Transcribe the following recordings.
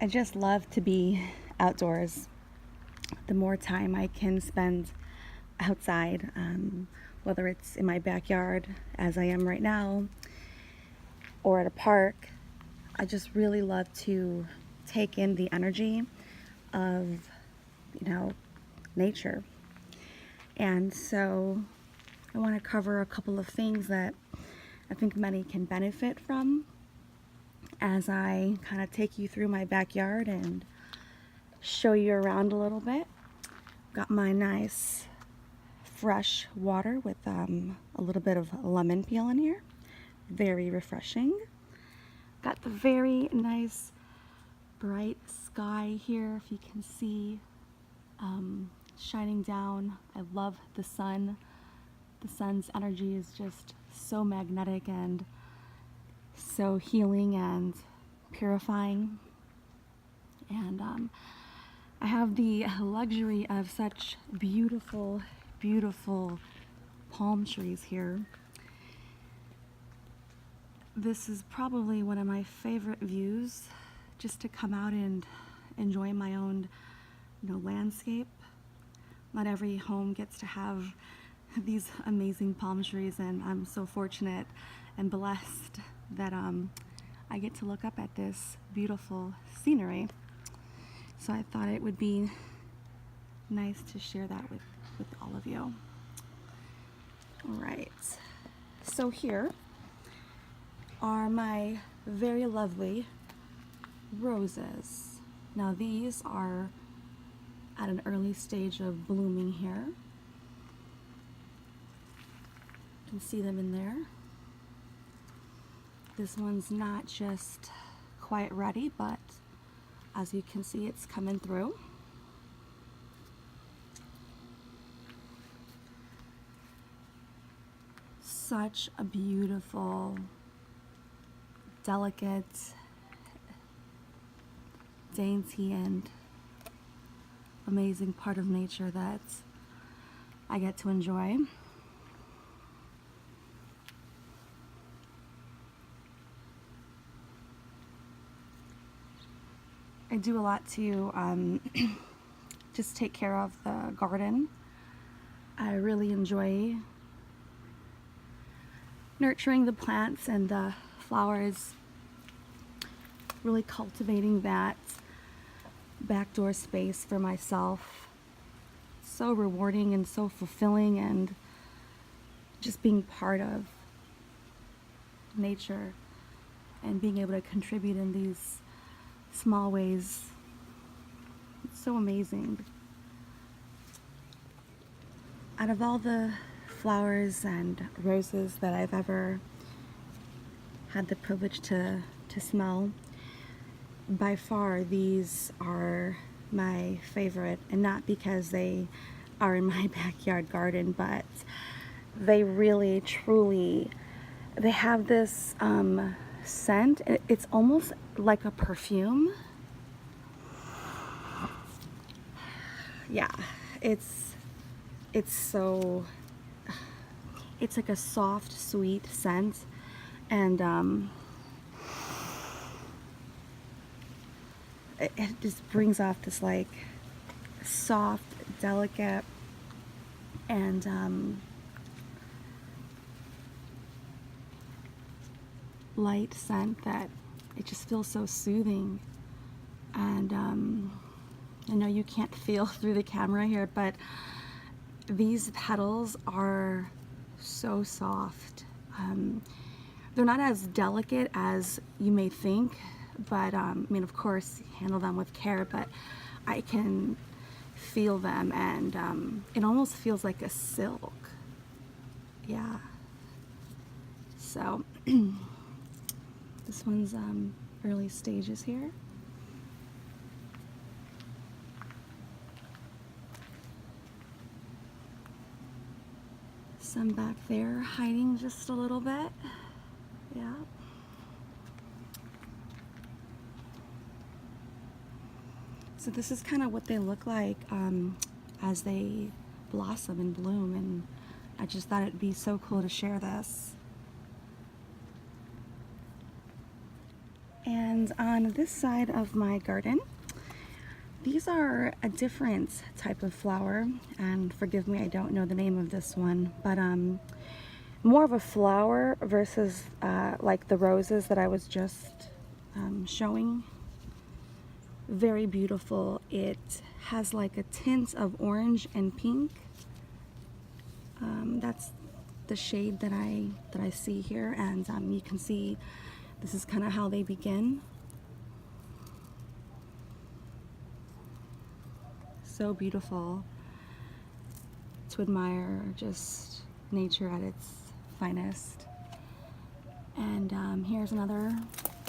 I just love to be outdoors. The more time I can spend outside, whether it's in my backyard, as I am right now, or at a park, I just really love to take in the energy of, nature. And so I want to cover a couple of things that I think many can benefit from as I kind of take you through my backyard and show you around a little bit. Got my nice fresh water with a little bit of lemon peel in here. Very refreshing. Got the very nice bright sky here, if you can see, shining down. I love the sun. The sun's energy is just so magnetic and so healing and purifying. And I have the luxury of such beautiful, beautiful palm trees here. This is probably one of my favorite views, just to come out and enjoy my own, landscape. Not every home gets to have these amazing palm trees, and I'm so fortunate and blessed that I get to look up at this beautiful scenery. So I thought it would be nice to share that with all of you. All right, so here are my very lovely roses. Now these are at an early stage of blooming here. You can see them in there. This one's not just quite ready, but as you can see, it's coming through. Such a beautiful, delicate, dainty, and amazing part of nature that I get to enjoy. I do a lot to just take care of the garden. I really enjoy nurturing the plants and the flowers, really cultivating that backdoor space for myself. So rewarding and so fulfilling, and just being part of nature and being able to contribute in these small ways. It's so amazing. Out of all the flowers and roses that I've ever had the privilege to smell, by far these are my favorite, and not because they are in my backyard garden, but they really truly, they have this scent. It's almost like a perfume. Yeah, it's so, it's like a soft, sweet scent, and it just brings off this like soft, delicate, and light scent that it just feels so soothing. And I know you can't feel through the camera here, but these petals are so soft. They're not as delicate as you may think, but I mean, of course, handle them with care, but I can feel them, and it almost feels like a silk. Yeah. So this one's early stages here. Some back there hiding just a little bit. Yeah. So this is kind of what they look like as they blossom and bloom, and I just thought it'd be so cool to share this. And on this side of my garden, these are a different type of flower, and forgive me, I don't know the name of this one, but more of a flower versus like the roses that I was just showing. Very beautiful. It has like a tint of orange and pink. That's the shade that I see here, and you can see this is kind of how they begin. So beautiful to admire, just nature at its finest. And here's another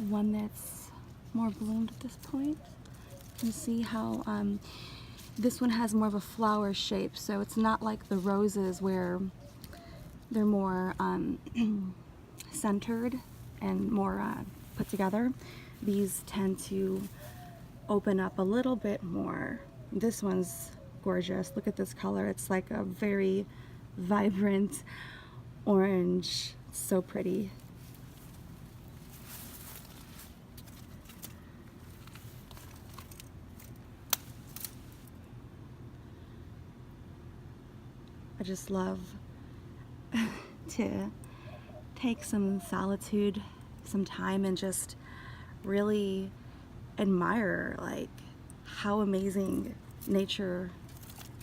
one that's more bloomed at this point. You can see how this one has more of a flower shape, so it's not like the roses where they're more centered and more put together. These tend to open up a little bit more. This one's gorgeous. Look at this color. It's like a very vibrant orange. So pretty. I just love to take some solitude, some time, and just really admire like how amazing nature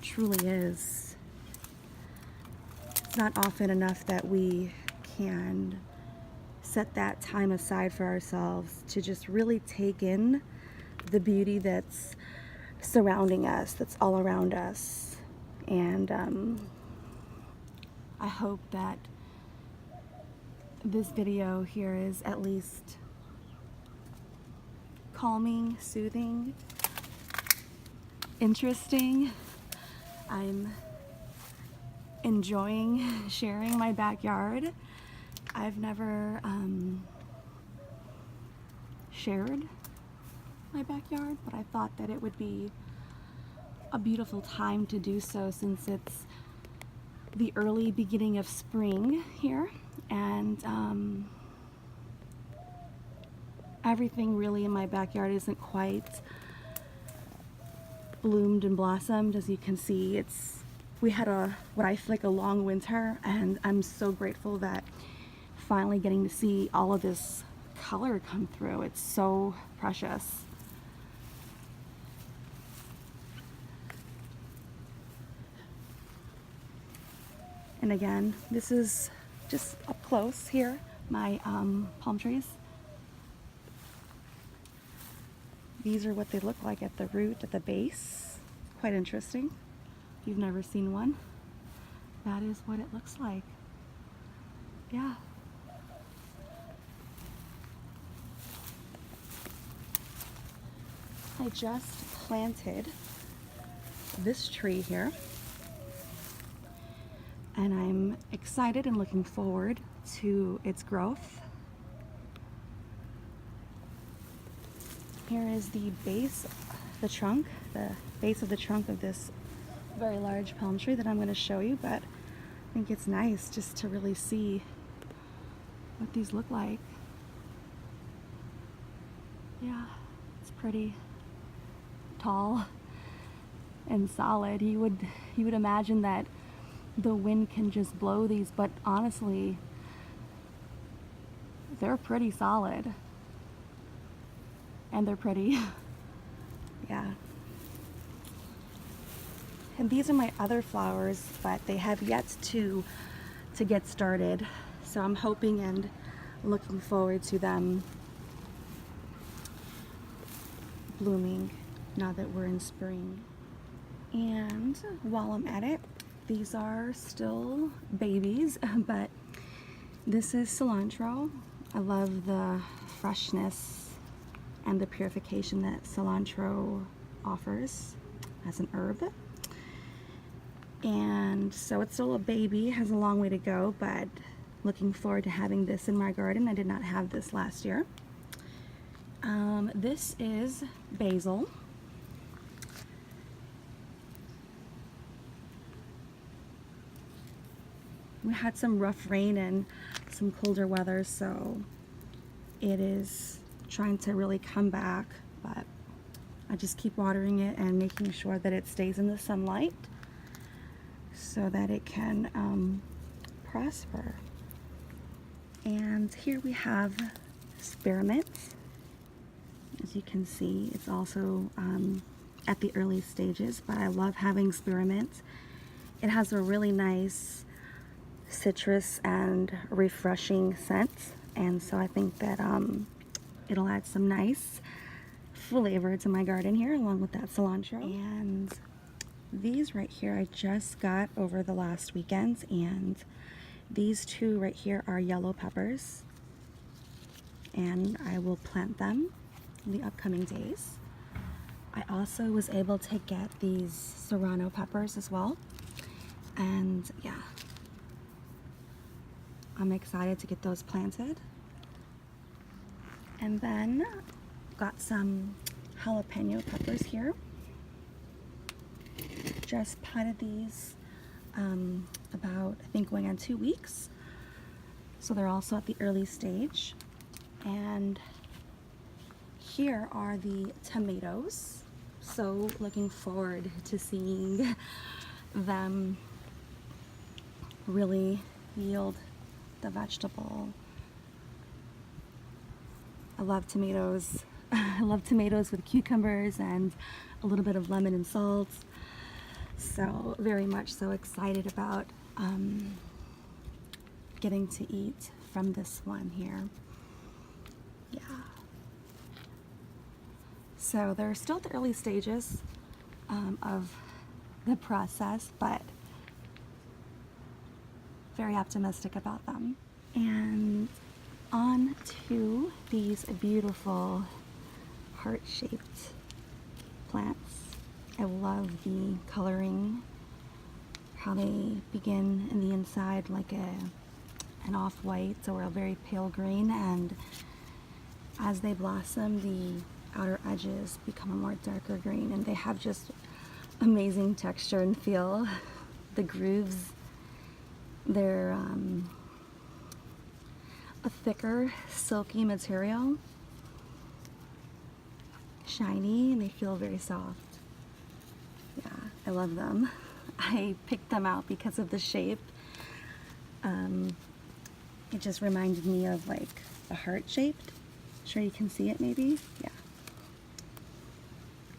truly is. It's not often enough that we can set that time aside for ourselves to just really take in the beauty that's surrounding us, that's all around us. And I hope that this video here is at least calming, soothing, interesting. I'm enjoying sharing my backyard. I've never shared my backyard, but I thought that it would be a beautiful time to do so, since it's the early beginning of spring here, and everything really in my backyard isn't quite bloomed and blossomed. As you can see, we had what I feel like a long winter, and I'm so grateful that finally getting to see all of this color come through. It's so precious. And again, this is just up close here, my palm trees. These are what they look like at the root, at the base. Quite interesting. If you've never seen one, that is what it looks like. Yeah. I just planted this tree here, and I'm excited and looking forward to its growth. Here is the base, the base of the trunk of this very large palm tree that I'm going to show you, but I think it's nice just to really see what these look like. Yeah, it's pretty tall and solid. You would imagine that the wind can just blow these, but honestly, they're pretty solid. And they're pretty. Yeah. And these are my other flowers, but they have yet to get started. So I'm hoping and looking forward to them blooming now that we're in spring. And while I'm at it, these are still babies, but this is cilantro. I love the freshness and the purification that cilantro offers as an herb. And so it's still a baby, has a long way to go, but looking forward to having this in my garden. I did not have this last year. This is basil. We had some rough rain and some colder weather, so it is trying to really come back, but I just keep watering it and making sure that it stays in the sunlight so that it can prosper. And here we have spearmint. As you can see, it's also at the early stages, but I love having spearmint. It has a really nice citrus and refreshing scent, and so I think that it'll add some nice flavor to my garden here, along with that cilantro. And these right here I just got over the last weekend, and these two right here are yellow peppers, and I will plant them in the upcoming days. I also was able to get these serrano peppers as well, and yeah, I'm excited to get those planted. And then got some jalapeno peppers here. Just potted these about, I think, going on 2 weeks. So they're also at the early stage. And here are the tomatoes. So looking forward to seeing them really yield the vegetable. I love tomatoes. I love tomatoes with cucumbers and a little bit of lemon and salt. So very much so excited about getting to eat from this one here. Yeah. So they're still at the early stages of the process, but very optimistic about them. And on to these beautiful heart-shaped plants. I love the coloring, how they begin in the inside like an off-white or a very pale green, and as they blossom, the outer edges become a more darker green, and they have just amazing texture and feel. The grooves, they're a thicker, silky material, shiny, and they feel very soft. Yeah, I love them. I picked them out because of the shape. It just reminded me of like a heart shaped. Sure you can see it maybe? Yeah.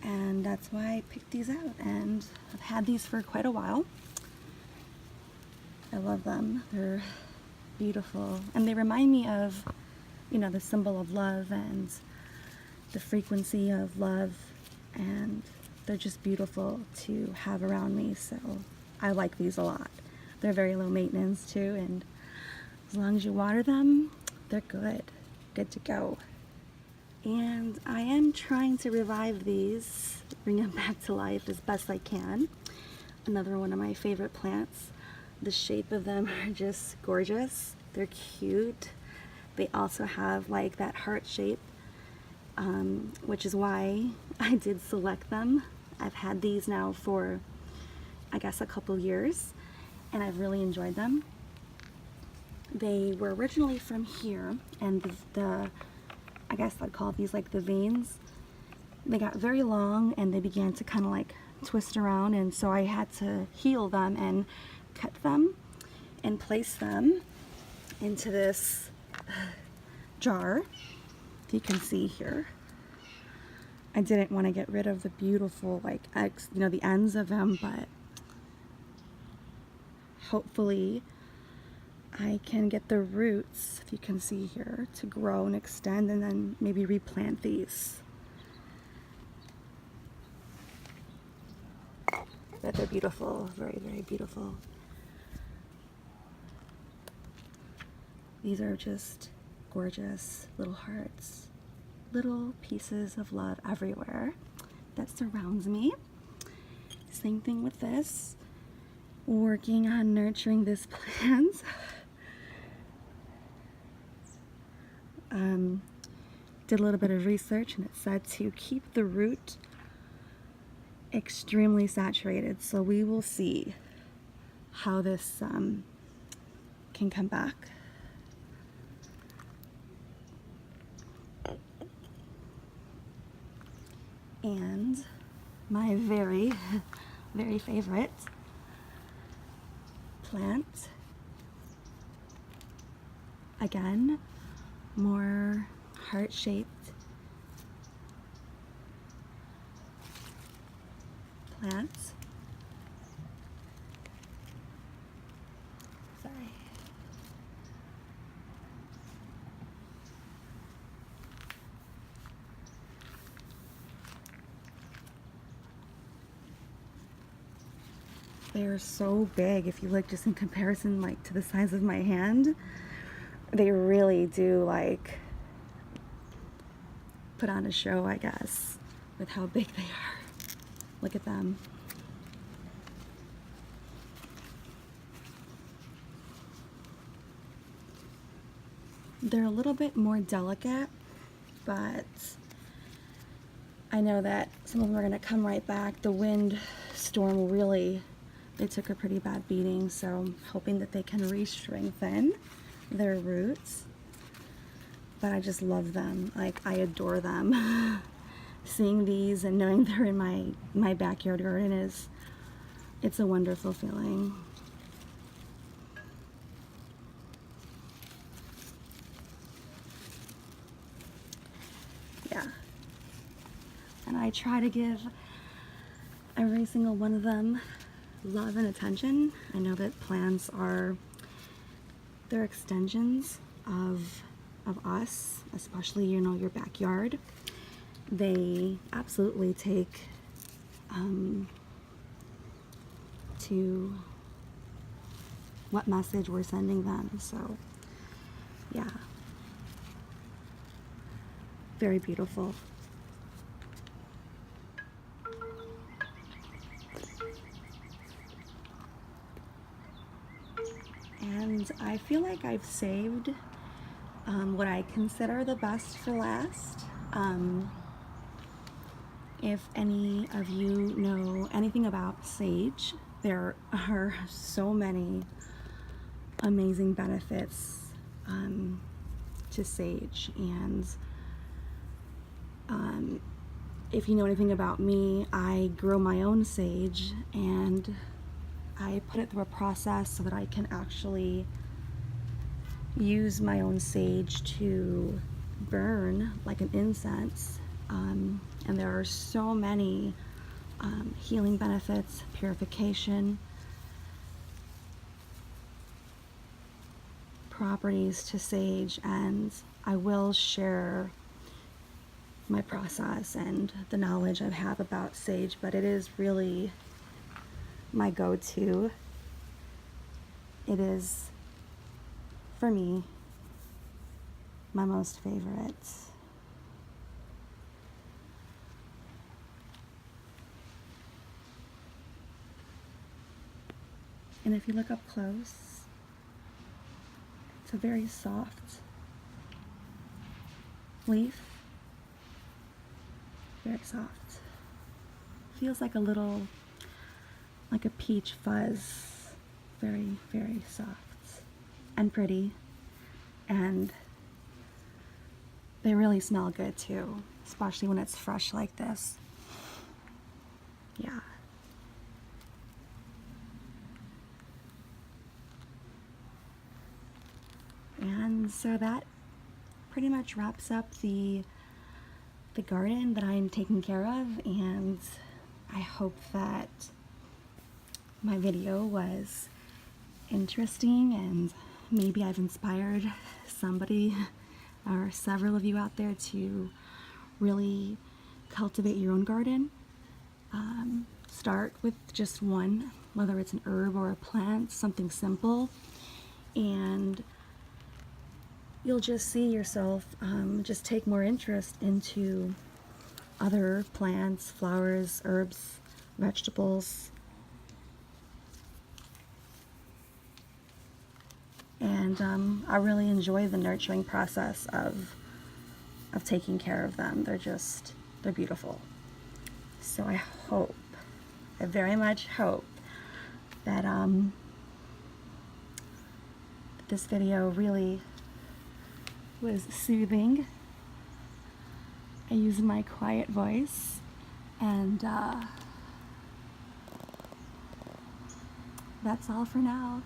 And that's why I picked these out, and I've had these for quite a while. I love them. They're beautiful, and they remind me of, you know, the symbol of love and the frequency of love, and they're just beautiful to have around me, so I like these a lot. They're very low maintenance too, and as long as you water them, they're good to go. And I am trying to revive these, bring them back to life as best I can. Another one of my favorite plants. The shape of them are just gorgeous. They're cute. They also have like that heart shape, which is why I did select them. I've had these now for, I guess, a couple years, and I've really enjoyed them. They were originally from here, and the I guess I'd call these like the veins. They got very long, and they began to kind of like twist around, and so I had to heal them and cut them and place them into this jar. If you can see here, I didn't want to get rid of the beautiful like the ends of them, but hopefully I can get the roots, if you can see here, to grow and extend, and then maybe replant these. But they're beautiful, very, very beautiful. These are just gorgeous little hearts, little pieces of love everywhere that surrounds me. Same thing with this. Working on nurturing this plant. Did a little bit of research, and it said to keep the root extremely saturated, so we will see how this can come back. And my very, very favorite plant. Again, more heart-shaped plants. Sorry. They're so big. If you look just in comparison, like, to the size of my hand, they really do, like, put on a show, I guess, with how big they are. Look at them. They're a little bit more delicate, but I know that some of them are going to come right back. The wind storm really, they took a pretty bad beating, so I'm hoping that they can re-strengthen their roots. But I just love them. Like, I adore them. Seeing these and knowing they're in my backyard garden it's a wonderful feeling. Yeah. And I try to give every single one of them love and attention. I know that plants they're extensions of us, especially, you know, your backyard. They absolutely take to what message we're sending them. So yeah, very beautiful. And I feel like I've saved what I consider the best for last. If any of you know anything about sage, there are so many amazing benefits to sage. And if you know anything about me, I grow my own sage and I put it through a process so that I can actually use my own sage to burn like an incense. And there are so many healing benefits, purification, properties to sage, and I will share my process and the knowledge I have about sage, but it is really my go-to. It is, for me, my most favorite. And if you look up close, it's a very soft leaf. Very soft. Feels like a little, like a peach fuzz. Very, very soft and pretty. And they really smell good too, especially when it's fresh like this. Yeah. And so that pretty much wraps up the garden that I'm taking care of, and I hope that my video was interesting and maybe I've inspired somebody or several of you out there to really cultivate your own garden. Start with just one, whether it's an herb or a plant, something simple, and you'll just see yourself just take more interest into other plants, flowers, herbs, vegetables. And I really enjoy the nurturing process of taking care of them. They're beautiful. So I very much hope that this video really was soothing. I use my quiet voice And that's all for now.